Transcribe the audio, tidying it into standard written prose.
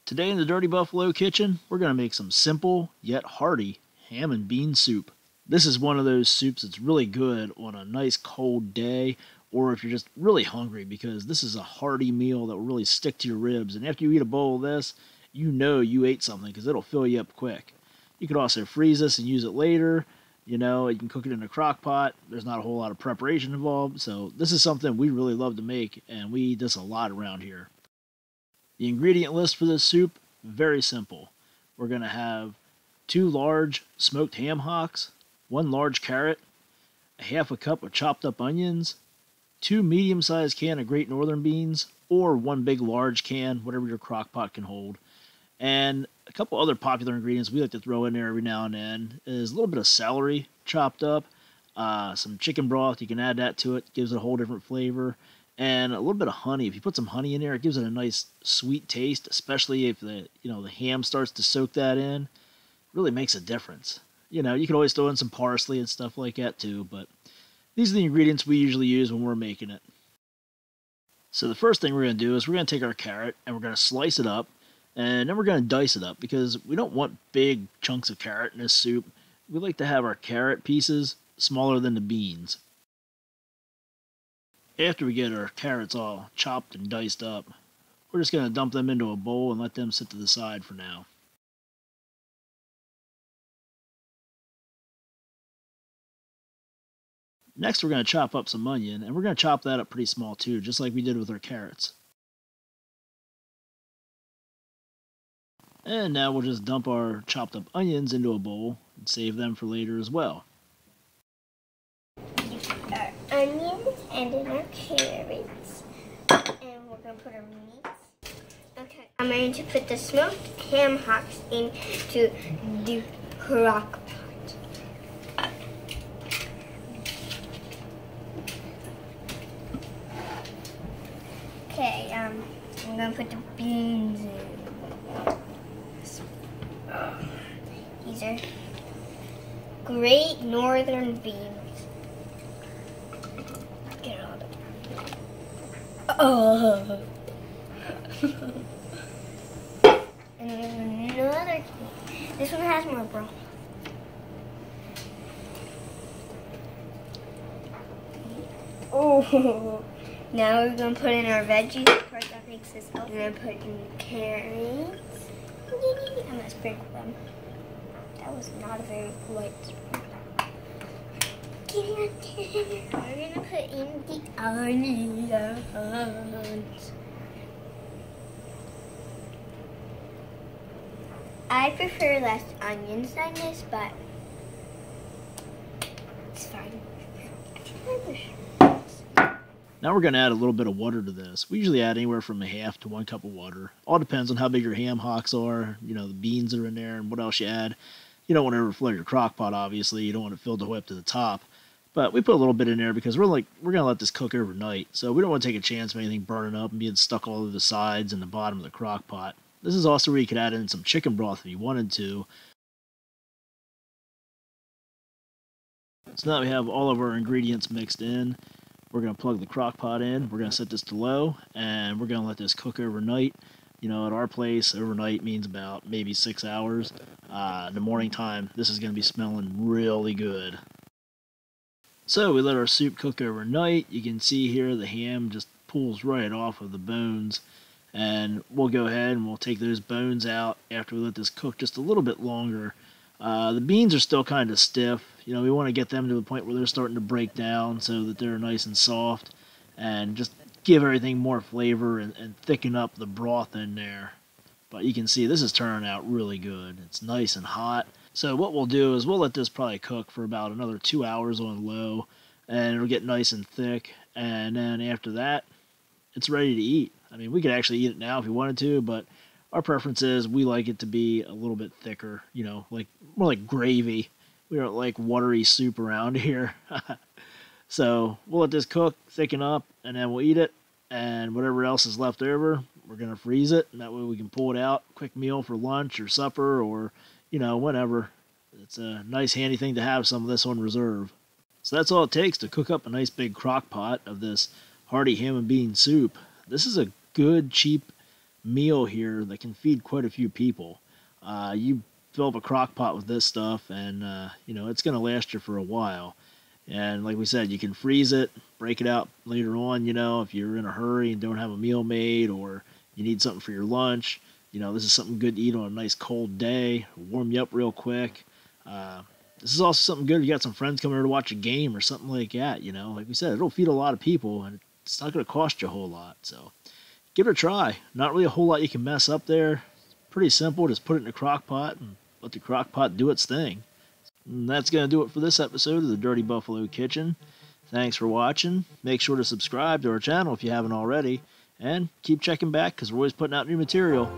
Today in the Dirty Buffalo kitchen, we're going to make some simple yet hearty ham and bean soup. This is one of those soups that's really good on a nice cold day or if you're just really hungry, because this is a hearty meal that will really stick to your ribs. And after you eat a bowl of this, you know you ate something because it'll fill you up quick. You could also freeze this and use it later. You know, you can cook it in a crock pot. There's not a whole lot of preparation involved. So this is something we really love to make, and we eat this a lot around here. The ingredient list for this soup, very simple. We're going to have 2 large smoked ham hocks, 1 large carrot, a half a cup of chopped up onions, 2 medium-sized can of Great Northern beans, or 1 big large can, whatever your crock pot can hold. And a couple other popular ingredients we like to throw in there every now and then is a little bit of celery chopped up, some chicken broth. You can add that to it, gives it a whole different flavor. And a little bit of honey. If you put some honey in there, it gives it a nice sweet taste, especially if the ham starts to soak that in. It really makes a difference. You know, you can always throw in some parsley and stuff like that too, but these are the ingredients we usually use when we're making it. So the first thing we're going to do is we're going to take our carrot and we're going to slice it up, and then we're going to dice it up because we don't want big chunks of carrot in this soup. We like to have our carrot pieces smaller than the beans. After we get our carrots all chopped and diced up, we're just going to dump them into a bowl and let them sit to the side for now. Next, we're going to chop up some onion, and we're going to chop that up pretty small too, just like we did with our carrots. And now we'll just dump our chopped up onions into a bowl and save them for later as well. Our onions and then our carrots, and we're going to put our meat. Okay, I'm ready to put the smoked ham hocks into the crock pot. Okay, I'm going to put the beans in. These are Great Northern beans. Get all the... Oh. And then another can. This one has more broth. Oh. Now we're gonna put in our veggies. The part that makes this healthy. We're gonna put in carrots. I'm gonna sprinkle them. That was not a very polite sprinkle. We're gonna put in the onions. I prefer less onions than this, but it's fine. Now we're going to add a little bit of water to this. We usually add anywhere from a half to 1 cup of water. All depends on how big your ham hocks are, you know, the beans that are in there, and what else you add. You don't want to overflow your crock pot, obviously. You don't want it filled the way up to the top. But we put a little bit in there because we're going to let this cook overnight. So we don't want to take a chance of anything burning up and being stuck all over the sides and the bottom of the crock pot. This is also where you could add in some chicken broth if you wanted to. So now we have all of our ingredients mixed in. We're going to plug the crock pot in. We're going to set this to low, and we're going to let this cook overnight. You know, at our place, overnight means about maybe 6 hours. In the morning time, this is going to be smelling really good. So we let our soup cook overnight. You can see here the ham just pulls right off of the bones. And we'll go ahead and we'll take those bones out after we let this cook just a little bit longer. The beans are still kind of stiff. You know, we want to get them to the point where they're starting to break down so that they're nice and soft, and just give everything more flavor and thicken up the broth in there. But you can see this is turning out really good. It's nice and hot. So what we'll do is we'll let this probably cook for about another 2 hours on low, and it'll get nice and thick. And then after that, it's ready to eat. I mean, we could actually eat it now if we wanted to, but our preference is we like it to be a little bit thicker, you know, like more like gravy. We don't like watery soup around here. So we'll let this cook, thicken up, and then we'll eat it. And whatever else is left over, we're going to freeze it, and that way we can pull it out. Quick meal for lunch or supper or, you know, whatever. It's a nice handy thing to have some of this on reserve. So that's all it takes to cook up a nice big crock pot of this hearty ham and bean soup. This is a good, cheap meal here that can feed quite a few people. You fill up a crock pot with this stuff, and it's going to last you for a while. And like we said, you can freeze it, break it out later on. If you're in a hurry and don't have a meal made, or you need something for your lunch. This is something good to eat on a nice cold day, warm you up real quick. This is also something good if you got some friends coming over to watch a game or something like that. Like we said, it'll feed a lot of people, and it's not going to cost you a whole lot. So give it a try. Not really a whole lot you can mess up there. It's pretty simple. Just put it in a crock pot and let the crock pot do its thing. And that's going to do it for this episode of the Dirty Buffalo Kitchen. Thanks for watching. Make sure to subscribe to our channel if you haven't already. And keep checking back because we're always putting out new material.